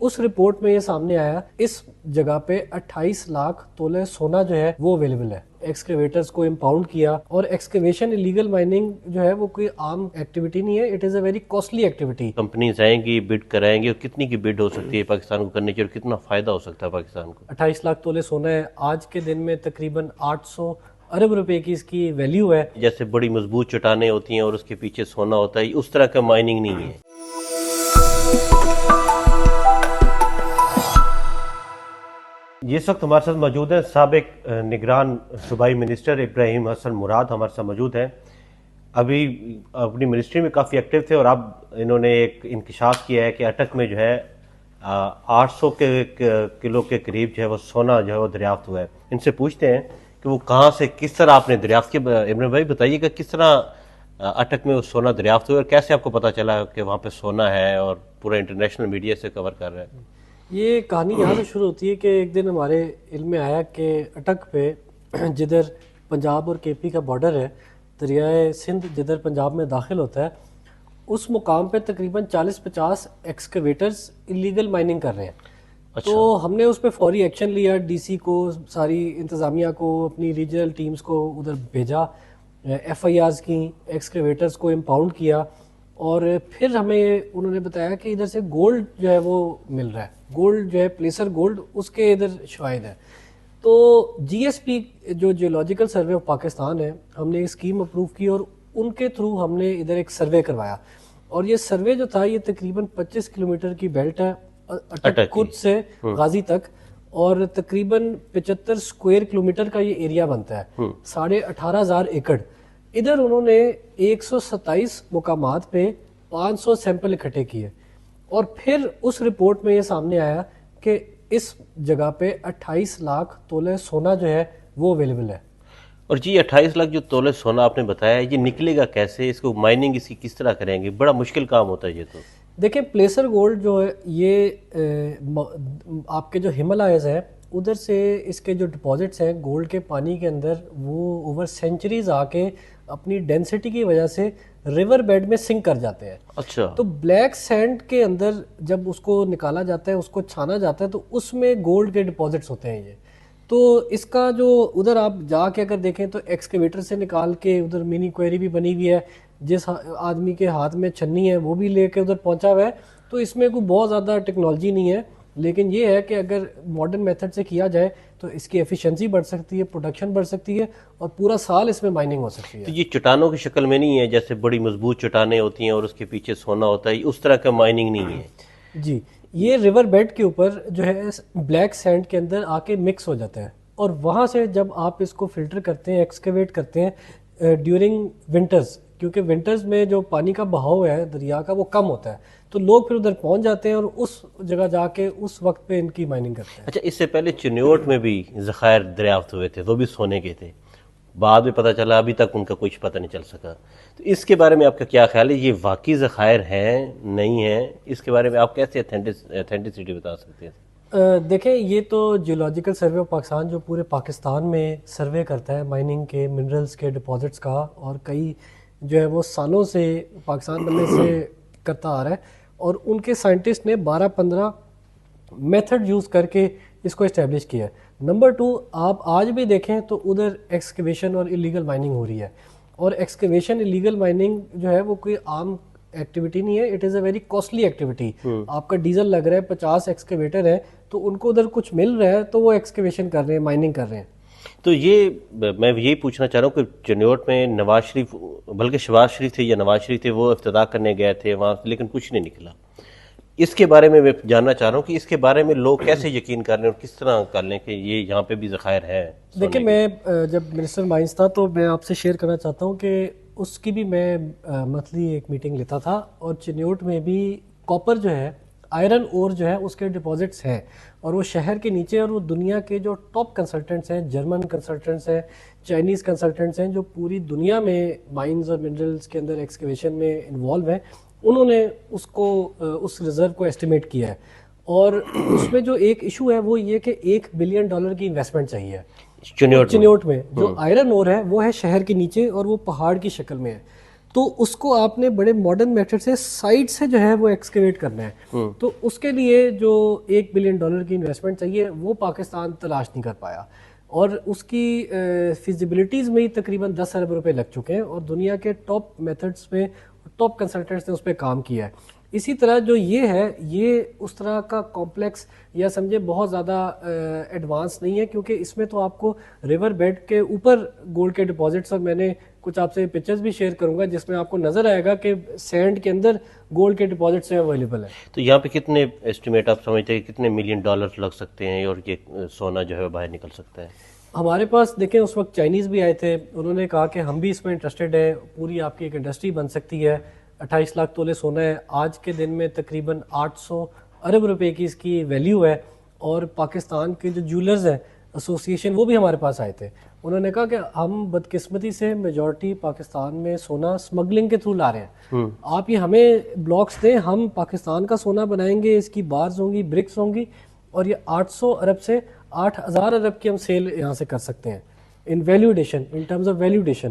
اس report میں یہ سامنے آیا اس جگہ پہ 28 لاکھ تولے سونا جو ہے وہ اویلیبل ہے. ایکسکیویٹرز کو امپاؤنڈ کیا, اور ایکسکیویشن الیگل مائننگ جو ہے وہ کوئی عام ایکٹیویٹی نہیں ہے, it is a very costly activity. Companies آئیں گی, بڈ کرائیں گی, اور کتنی کی بڈ ہو سکتی ہے پاکستان کو کرنے کی, اور کتنا فائدہ ہو سکتا ہے پاکستان کو؟ 28 لاکھ تولے سونا ہے, آج کے دن میں تقریباً 800 ارب روپے کی اس کی ویلیو ہے. جیسے بڑی مضبوط چٹانیں ہوتی ہیں اور اس کے پیچھے سونا ہوتا ہے, اس طرح کا مائننگ نہیں ہے. جس وقت ہمارے ساتھ موجود ہیں سابق نگران صوبائی منسٹر ابراہیم حسن مراد ہمارے ساتھ موجود ہیں. ابھی اپنی منسٹری میں کافی ایکٹیو تھے, اور اب انہوں نے ایک انکشاف کیا ہے کہ اٹک میں جو ہے 800 کلو کے قریب جو ہے وہ سونا جو ہے وہ دریافت ہوا ہے. ان سے پوچھتے ہیں کہ وہ کہاں سے, کس طرح آپ نے دریافت کیا. عمران بھائی بتائیے کہ کس طرح اٹک میں وہ سونا دریافت ہوا, اور کیسے آپ کو پتہ چلا کہ وہاں پہ سونا ہے اور پورا انٹرنیشنل میڈیا سے کور کر رہا ہے؟ یہ کہانی یہاں سے شروع ہوتی ہے کہ ایک دن ہمارے علم میں آیا کہ اٹک پہ جدھر پنجاب اور کے پی کا بارڈر ہے, دریائے سندھ جدھر پنجاب میں داخل ہوتا ہے, اس مقام پہ تقریباً 40-50 ایکسکیویٹرز ایلیگل مائننگ کر رہے ہیں. تو ہم نے اس پہ فوری ایکشن لیا, ڈی سی کو, ساری انتظامیہ کو, اپنی ریجنل ٹیمز کو ادھر بھیجا, ایف آئی آرز کی, ایکسکیویٹرز کو امپاؤنڈ کیا, اور پھر ہمیں انہوں نے بتایا کہ ادھر سے گولڈ جو ہے وہ مل رہا ہے, گولڈ جو ہے پلیسر گولڈ اس کے ادھر شواہد ہے. تو جی ایس پی جو جیولوجیکل سروے آف پاکستان ہے, ہم نے اسکیم اپروو کی, اور ان کے تھرو ہم نے ادھر ایک سروے کروایا, اور یہ سروے جو تھا یہ تقریباً 25 کلومیٹر کی بیلٹ ہے اٹک کچھ سے غازی تک, اور تقریباً 75 اسکوائر کلومیٹر کا یہ ایریا بنتا ہے, 18,500 ایکڑ. ادھر انہوں نے 127 مقامات پہ 500 سیمپل اکٹھے کیے, اور پھر اس رپورٹ میں یہ سامنے آیا کہ اس جگہ پہ 28 لاکھ تولے سونا جو ہے وہ اویلیبل ہے. اور جی 28 لاکھ جو تولے سونا آپ نے بتایا, یہ نکلے گا کیسے؟ اس کو مائننگ اس کی کس طرح کریں گے؟ بڑا مشکل کام ہوتا ہے یہ. تو دیکھیں پلیسر گولڈ جو ہے یہ آپ کے جو ہمالائز ہیں ادھر سے اس کے جو ڈپازٹس ہیں گولڈ کے پانی کے اندر, وہ اوور سینچریز آ کے اپنی ڈینسٹی کی وجہ سے ریور بیڈ میں سنک کر جاتے ہیں. اچھا. تو بلیک سینڈ کے اندر جب اس کو نکالا جاتا ہے, اس کو چھانا جاتا ہے, تو اس میں گولڈ کے ڈپازٹس ہوتے ہیں یہ. تو اس کا جو ادھر آپ جا کے اگر دیکھیں تو ایکسکیویٹر سے نکال کے ادھر منی کوئری بھی بنی ہوئی ہے, جس آدمی کے ہاتھ میں چھنی ہے وہ بھی لے کے ادھر پہنچا ہوا ہے. تو اس میں کوئی بہت زیادہ ٹیکنالوجی نہیں ہے, لیکن یہ ہے کہ اگر ماڈرن میتھڈ سے کیا جائے تو اس کی ایفیشنسی بڑھ سکتی ہے, پروڈکشن بڑھ سکتی ہے, اور پورا سال اس میں مائننگ ہو سکتی ہے. تو یہ چٹانوں کی شکل میں نہیں ہے جیسے بڑی مضبوط چٹانیں ہوتی ہیں اور اس کے پیچھے سونا ہوتا ہے, اس طرح کا مائننگ نہیں ہے؟ جی, یہ ریور بیڈ کے اوپر جو ہے بلیک سینڈ کے اندر آ کے مکس ہو جاتا ہے, اور وہاں سے جب آپ اس کو فلٹر کرتے ہیں, ایکسکیویٹ کرتے ہیں ڈیورنگ ونٹرز, کیونکہ ونٹرز میں جو پانی کا بہاؤ ہے دریا کا وہ کم ہوتا ہے, تو لوگ پھر ادھر پہنچ جاتے ہیں اور اس جگہ جا کے اس وقت پہ ان کی مائننگ کرتے ہیں. اچھا, اس سے پہلے چنیوٹ میں بھی ذخائر دریافت ہوئے تھے, وہ بھی سونے کے تھے, بعد میں پتہ چلا, ابھی تک ان کا کچھ پتہ نہیں چل سکا. تو اس کے بارے میں آپ کا کیا خیال ہے, یہ واقعی ذخائر ہیں نہیں ہیں؟ اس کے بارے میں آپ کیسے اتھینٹسٹی بتا سکتے ہیں؟ دیکھیں یہ تو جیولوجیکل سروے آف پاکستان جو پورے پاکستان میں سروے کرتا ہے مائننگ کے, منرلز کے ڈپازٹس کا, اور کئی جو ہے وہ سالوں سے پاکستان بننے سے کرتا آ رہا ہے, اور ان کے سائنٹسٹ نے 12-15 میتھڈ یوز کر کے اس کو اسٹیبلش کیا ہے. نمبر 2, آپ آج بھی دیکھیں تو ادھر ایکسکیویشن اور ایلیگل مائننگ ہو رہی ہے, اور ایکسکیویشن ایلیگل مائننگ جو ہے وہ کوئی عام ایکٹیویٹی نہیں ہے, it is a very costly activity. آپ کا ڈیزل لگ رہا ہے, 50 ایکسکیویٹر ہے, تو ان کو ادھر کچھ مل رہا ہے تو وہ ایکسکیویشن کر رہے ہیں, مائننگ کر رہے ہیں. تو یہ میں یہی پوچھنا چاہ رہا ہوں کہ چنیوٹ میں نواز شریف, بلکہ شہباز شریف تھے یا نواز شریف تھے, وہ افتتاح کرنے گئے تھے وہاں, لیکن کچھ نہیں نکلا. اس کے بارے میں جاننا چاہ رہا ہوں کہ اس کے بارے میں لوگ کیسے یقین کر رہے ہیں اور کس طرح کر لیں کہ یہ یہاں پہ بھی ذخائر ہے. دیکھیں میں جب منسٹر مائنس تھا تو میں آپ سے شیئر کرنا چاہتا ہوں کہ اس کی بھی میں منتھلی ایک میٹنگ لیتا تھا, اور چنیوٹ میں بھی کاپر جو ہے, آئرن اور جو ہے اس کے ڈپازٹس ہیں, اور وہ شہر کے نیچے, اور وہ دنیا کے جو ٹاپ کنسلٹنٹس ہیں, جرمن کنسلٹنٹس ہیں, چائنیز کنسلٹنٹس ہیں, جو پوری دنیا میں مائنز اور منرلز کے اندر ایکسکیویشن میں انوالو ہیں, انہوں نے اس کو اس ریزرو کو ایسٹیمیٹ کیا ہے. اور اس میں جو ایک ایشو ہے وہ یہ کہ $1 بلین کی انویسٹمنٹ چاہیے چنیوٹ میں. جو آئرن اور ہے وہ ہے شہر کے نیچے, اور وہ پہاڑ کی شکل میں ہے. تو اس کو آپ نے بڑے ماڈرن میتھڈ سے سائڈ سے جو ہے وہ ایکسکیویٹ کرنا ہے. تو اس کے لیے جو $1 بلین کی انویسٹمنٹ چاہیے وہ پاکستان تلاش نہیں کر پایا, اور اس کی فیزیبلٹیز میں ہی تقریباً 10 ارب روپے لگ چکے ہیں, اور دنیا کے ٹاپ میتھڈس میں ٹاپ کنسلٹنٹس نے اس پہ کام کیا ہے. اسی طرح جو یہ ہے یہ اس طرح کا کمپلیکس یا سمجھے بہت زیادہ ایڈوانس نہیں ہے, کیونکہ اس میں تو آپ کو ریور بیڈ کے اوپر گولڈ کے ڈپازٹس, اور میں نے کچھ آپ سے پکچرز بھی شیئر کروں گا جس میں آپ کو نظر آئے گا کہ سینڈ کے اندر گولڈ کے ڈپازٹس اویلیبل ہیں. تو یہاں پہ کتنے ایسٹیمیٹ آپ سمجھتے ہیں کتنے $1 ملین لگ سکتے ہیں اور یہ سونا جو ہے باہر نکل سکتا ہے؟ ہمارے پاس دیکھیں اس وقت چائنیز بھی آئے تھے, انہوں نے کہا کہ ہم بھی اس میں انٹرسٹڈ ہیں, پوری آپ کی ایک انڈسٹری بن سکتی ہے. 28 لاکھ تولے سونا ہے آج کے دن میں, تقریباً 800 ارب روپے کی اس کی ویلیو ہے. اور پاکستان کے جو جولرز ہیں ایسوسیشن وہ بھی ہمارے پاس آئے تھے, انہوں نے کہا کہ ہم بدقسمتی سے میجورٹی پاکستان میں سونا اسمگلنگ کے تھرو لا رہے ہیں, آپ یہ ہمیں بلاکس دیں, ہم پاکستان کا سونا بنائیں گے, اس کی بارز ہوں گی, برکس ہوں گی, اور یہ 800 ارب سے 8000 ارب کی ہم سیل یہاں سے کر سکتے ہیں ان ویلیوڈیشن, ان ٹرمز آف ویلیوڈیشن.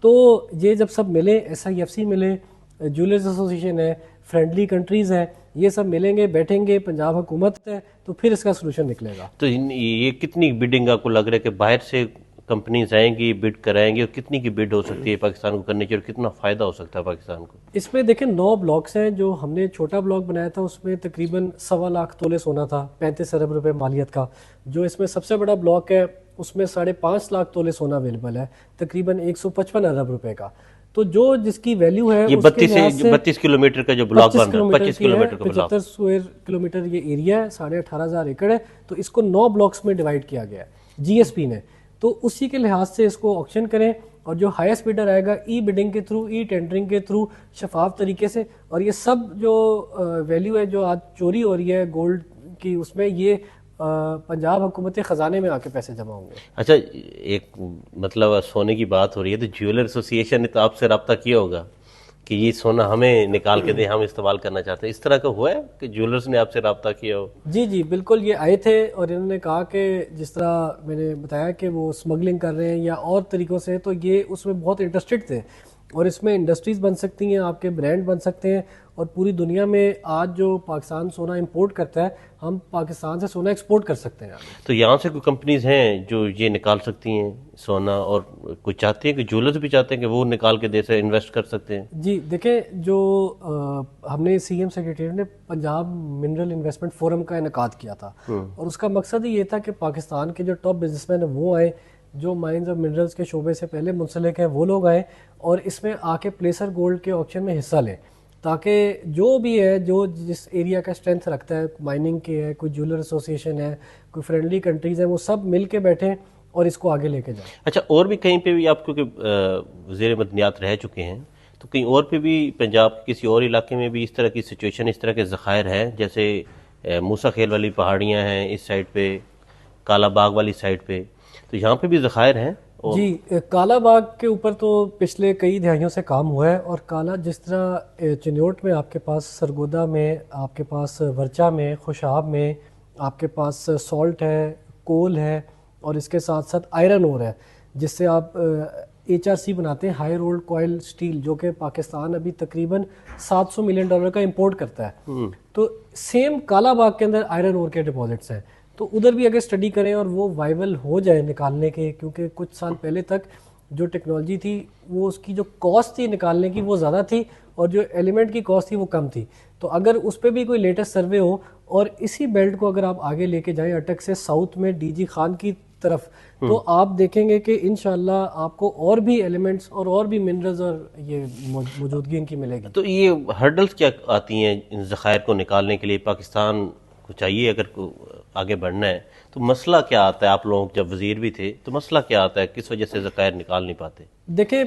تو یہ جب سب ملے, IFC ملے, جولرز ایسوسیشن ہے, فرینڈلی کنٹریز ہیں, یہ سب ملیں گے, بیٹھیں گے, پنجاب حکومت ہے, تو پھر اس کا سلوشن نکلے گا. تو یہ کتنی بڈنگ آپ کو لگ رہا ہے کہ باہر سے کمپنیز آئیں گی بڈ کرائیں گی, اور کتنی کی بڈ ہو سکتی ہے پاکستان کو کرنے کی, اور کتنا فائدہ ہو سکتا ہے پاکستان کو؟ اس میں دیکھیں 9 بلاکس ہیں. جو ہم نے چھوٹا بلاک بنایا تھا اس میں تقریباً 1.25 لاکھ تولے سونا تھا, 35 ارب روپے مالیت کا. جو اس میں سب سے بڑا بلاک ہے اس میں 5.5 لاکھ تولے سونا اویلیبل ہے, تقریباً 155 ارب روپے کا. تو جو جس کی ویلیو ہے یہ 32 کلومیٹر کا جو بلاک بن رہا ہے, 25 کلومیٹر کا بلاک, 75 اسکوائر کلومیٹر یہ ایریا ہے, 18,500 ایکڑ ہے. تو اس کو 9 بلاکس میں ڈیوائڈ کیا گیا ہے GSP نے. تو اسی کے لحاظ سے اس کو آکشن کریں, اور جو ہائیسٹ بیڈر آئے گا ای بڈنگ کے تھرو, ای ٹینڈرنگ کے تھرو, شفاف طریقے سے. اور یہ سب جو ویلیو ہے جو آج چوری ہو رہی ہے گولڈ کی, اس میں یہ پنجاب حکومت کے خزانے میں آ کے پیسے جمع ہوں گے. اچھا ایک مطلب سونے کی بات ہو رہی ہے, تو جیولر ایسوسیشن نے تو آپ سے رابطہ کیا ہوگا کہ یہ سونا ہمیں نکال کے دیں, ہم استعمال کرنا چاہتے ہیں, اس طرح کا ہوا ہے کہ جیولرز نے آپ سے رابطہ کیا ہو؟ جی بالکل, یہ آئے تھے اور انہوں نے کہا کہ جس طرح میں نے بتایا کہ وہ اسمگلنگ کر رہے ہیں یا اور طریقوں سے, تو یہ اس میں بہت انٹرسٹڈ تھے, اور اس میں انڈسٹریز بن سکتی ہیں, آپ کے برانڈ بن سکتے ہیں, اور پوری دنیا میں آج جو پاکستان سونا امپورٹ کرتا ہے, ہم پاکستان سے سونا ایکسپورٹ کر سکتے ہیں. تو یہاں سے کوئی کمپنیز ہیں جو یہ نکال سکتی ہیں سونا, اور کوئی چاہتی ہیں کہ جولرز بھی چاہتے ہیں کہ وہ نکال کے دے سے انویسٹ کر سکتے ہیں؟ جی دیکھیں, جو ہم نے CM سیکریٹریٹ نے پنجاب منرل انویسٹمنٹ فورم کا انعقاد کیا تھا, اور اس کا مقصد ہی یہ تھا کہ پاکستان کے جو ٹاپ بزنس مین ہیں وہ آئیں, جو مائنز اور منرلز کے شعبے سے پہلے منسلک ہیں وہ لوگ آئیں, اور اس میں آ کے پلیسر گولڈ کے آکشن میں حصہ لیں, تاکہ جو بھی ہے جو جس ایریا کا اسٹرینتھ رکھتا ہے, مائننگ کے ہے, کوئی جولر ایسوسیشن ہے, کوئی فرینڈلی کنٹریز ہیں, وہ سب مل کے بیٹھیں اور اس کو آگے لے کے جائیں. اچھا, اور بھی کہیں پہ بھی آپ کیونکہ وزیر مدنیات رہ چکے ہیں, تو کہیں اور پہ بھی پنجاب کسی اور علاقے میں بھی اس طرح کی سچویشن, اس طرح کے ذخائر ہیں, جیسے موسیٰ خیل والی پہاڑیاں ہیں اس سائڈ پہ, کالا باغ والی سائڈ پہ, تو یہاں پہ بھی ذخائر ہیں؟ جی کالا باغ کے اوپر تو پچھلے کئی دہائیوں سے کام ہوا ہے, اور کالا جس طرح چنیوٹ میں آپ کے پاس, سرگودا میں آپ کے پاس, ورچا میں, خوشاب میں آپ کے پاس سالٹ ہے, کول ہے, اور اس کے ساتھ ساتھ آئرن اور ہے, جس سے آپ HRC بناتے ہیں, ہائی رولڈ کوائل اسٹیل, جو کہ پاکستان ابھی تقریباً $700 ملین کا امپورٹ کرتا ہے. تو سیم کالا باغ کے اندر آئرن اور کے ڈپازٹس ہیں, تو ادھر بھی اگر اسٹڈی کریں اور وہ وائبل ہو جائے نکالنے کے, کیونکہ کچھ سال پہلے تک جو ٹیکنالوجی تھی وہ اس کی جو کاسٹ تھی نکالنے کی وہ زیادہ تھی, اور جو ایلیمنٹ کی کاسٹ تھی وہ کم تھی. تو اگر اس پہ بھی کوئی لیٹسٹ سروے ہو, اور اسی بیلٹ کو اگر آپ آگے لے کے جائیں اٹک سے ساؤتھ میں DG خان کی طرف, تو آپ دیکھیں گے کہ انشاءاللہ آپ کو اور بھی ایلیمنٹس اور بھی منرلز اور یہ موجودگی ان کی ملے گی. تو یہ ہرڈلز کیا آتی ہیں ان ذخائر کو نکالنے کے لیے پاکستان کو چاہیے اگر آگے بڑھنا ہے, تو مسئلہ کیا آتا ہے؟ آپ لوگ جب وزیر بھی تھے تو مسئلہ کیا آتا ہے, کس وجہ سے ذخائر نکال نہیں پاتے؟ دیکھیں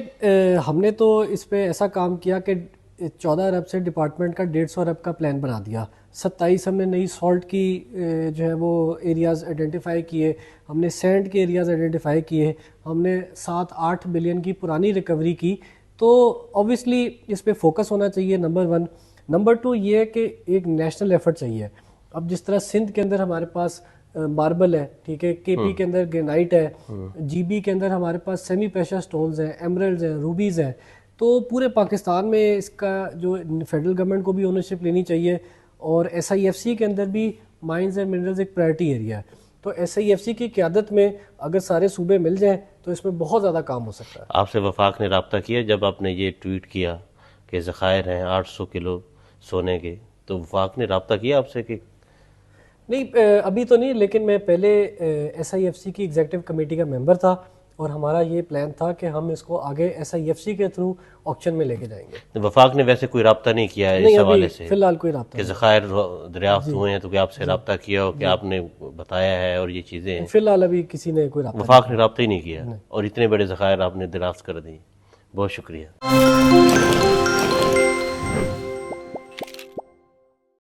ہم نے تو اس پہ ایسا کام کیا کہ 14 ارب سے ڈپارٹمنٹ کا 150 ارب کا پلان بنا دیا, 27 ہم نے نئی سالٹ کی جو ہے وہ ایریاز آئیڈینٹیفائی کیے, ہم نے سینڈ کے ایریاز آئیڈینٹیفائی کیے, ہم نے 7-8 بلین کی پرانی ریکوری کی. تو اوبیسلی اس پہ فوکس ہونا چاہیے, نمبر 1. نمبر 2 یہ ہے کہ ایک نیشنل ایفرٹ چاہیے. اب جس طرح سندھ کے اندر ہمارے پاس ماربل ہے, ٹھیک ہے, KP کے اندر گرینائٹ ہے, GB کے اندر ہمارے پاس سیمی پریشر سٹونز ہیں, ایمرلڈز ہیں, روبیز ہیں, تو پورے پاکستان میں اس کا جو فیڈرل گورنمنٹ کو بھی اونرشپ لینی چاہیے، اور ایس آئی ایف سی کے اندر بھی مائنز اینڈ منرلز ایک پرائرٹی ایریا ہے، تو ایس آئی ایف سی کی قیادت میں اگر سارے صوبے مل جائیں تو اس میں بہت زیادہ کام ہو سکتا ہے۔ آپ سے وفاق نے رابطہ کیا جب آپ نے یہ ٹویٹ کیا کہ ذخائر ہیں 800 کلو سونے کے، تو وفاق نے رابطہ کیا آپ سے کہ نہیں ابھی تو نہیں، لیکن میں پہلے ایس آئی ایف سی کی ایگزیکٹو کمیٹی کا ممبر تھا، اور ہمارا یہ پلان تھا کہ ہم اس کو آگے ایس آئی ایف سی کے تھرو آکشن میں لے کے جائیں گے۔ وفاق نے ویسے کوئی رابطہ نہیں کیا ہے اس نہیں حوالے ابھی سے فی الحال کوئی رابطہ کہ ذخائر دریافت ہوئے ہیں تو کہ آپ سے رابطہ کیا ہو کہ آپ نے بتایا ہے اور یہ چیزیں ہیں؟ نہیں، فی الحال ابھی کسی نے کوئی رابطہ وفاق نے رابطہ ہی نہیں کیا اور اتنے بڑے ذخائر آپ نے دریافت کر دی۔ بہت شکریہ۔